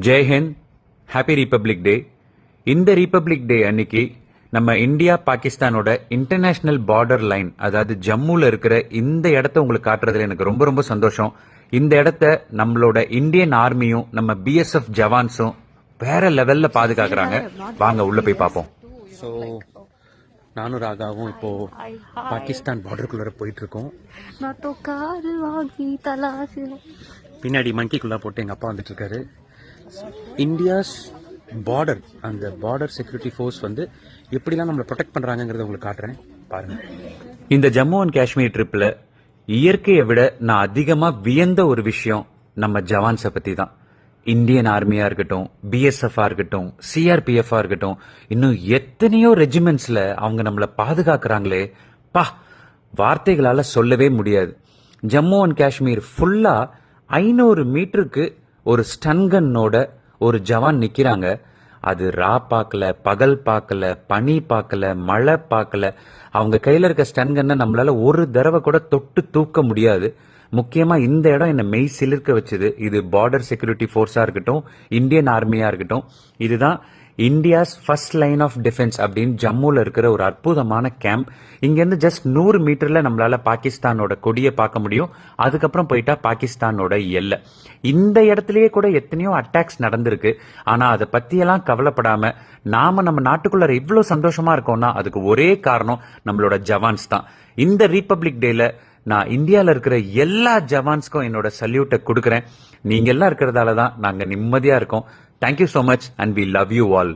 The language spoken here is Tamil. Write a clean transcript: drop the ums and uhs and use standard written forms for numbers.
ஜெய் ஹிந்த், ஹாப்பி ரிபப்ளிக் டே. இந்த ரிபப்ளிக் டே அன்னைக்கு நம்ம இந்தியா பாகிஸ்தானோட இன்டர்நேஷனல் பார்டர் லைன், அதாவது ஜம்முல இருக்கிற இந்த இடத்த உங்களுக்கு காட்டுறதுல எனக்கு ரொம்ப ரொம்ப சந்தோஷம். இந்த இடத்த நம்மளோட இந்தியன் ஆர்மியும் நம்ம பிஎஸ்எஃப் ஜவான்ஸும் வேற லெவல்ல பாதுகாக்கிறாங்க. வாங்க உள்ள போய் பார்ப்போம். ஸோ நானும் ராகாவும் இப்போ பாகிஸ்தான் பார்டருக்குள்ள போயிட்டு இருக்கோம். பின்னாடி மங்கிக்குள்ள போட்டு எங்க அப்பா வந்துட்டு இருக்காரு. இந்தியாஸ் பார்டர், அந்த பார்டர் செக்யூரிட்டி ஃபோர்ஸ் வந்து எப்படிலாம் நம்மளை ப்ரொடெக்ட் பண்றாங்கிறத உங்களுக்கு காட்டுறேன், பாருங்க. இந்த ஜம்மு அண்ட் காஷ்மீர் ட்ரிப்ல இயற்கையை விட நான் அதிகமா வியந்த ஒரு விஷயம் நம்ம ஜவான்ஸை பத்தி தான். இந்தியன் ஆர்மியா இருக்கட்டும், பிஎஸ்எஃப் இருக்கட்டும், சிஆர்பிஎஃப் இருக்கட்டும், இன்னும் எத்தனையோ ரெஜிமெண்ட்ஸ்ல அவங்க நம்மளை பாதுகாக்கிறாங்களே, பா, வார்த்தைகளால சொல்லவே முடியாது. ஜம்மு அண்ட் காஷ்மீர் ஃபுல்லா 500 மீட்டருக்கு ஒரு ஸ்டன்கன்னோட ஒரு ஜவான் நிக்கிறாங்க. அது ரா பார்க்கல, பகல் பார்க்கல, பனி பார்க்கல, மழை பார்க்கல. அவங்க கையில இருக்க ஸ்டன்கன்னை நம்மளால ஒரு தடவை கூட தொட்டு தூக்க முடியாது. முக்கியமா இந்த இடம் என்ன மெய் சிலிர்க்க வச்சது. இது பார்டர் செக்யூரிட்டி ஃபோர்ஸா இருக்கட்டும், இந்தியன் ஆர்மியா இருக்கட்டும், இதுதான் India's first line of defence அப்படின்னு ஜம்முல இருக்கிற ஒரு அற்புதமான கேம்ப். இங்க இருந்து ஜஸ்ட் 100 மீட்டர்ல நம்மளால பாகிஸ்தானோட கொடியை பார்க்க முடியும். அதுக்கப்புறம் போயிட்டா பாகிஸ்தானோட எல்லை. இந்த இடத்துலயே கூட எத்தனையோ அட்டாக்ஸ் நடந்திருக்கு. ஆனா அதை பத்தியெல்லாம் கவலைப்படாம நாம நம்ம நாட்டுக்குள்ள இவ்வளவு சந்தோஷமா இருக்கோம்னா அதுக்கு ஒரே காரணம் நம்மளோட ஜவான்ஸ் தான். இந்த ரிபப்ளிக் டேல நான் இந்தியால இருக்கிற எல்லா ஜவான்ஸ்க்கும் என்னோட சல்யூட்டை கொடுக்கறேன். நீங்க எல்லாம் இருக்கிறதால தான் நாங்க நிம்மதியா இருக்கோம். Thank you so much and we love you all.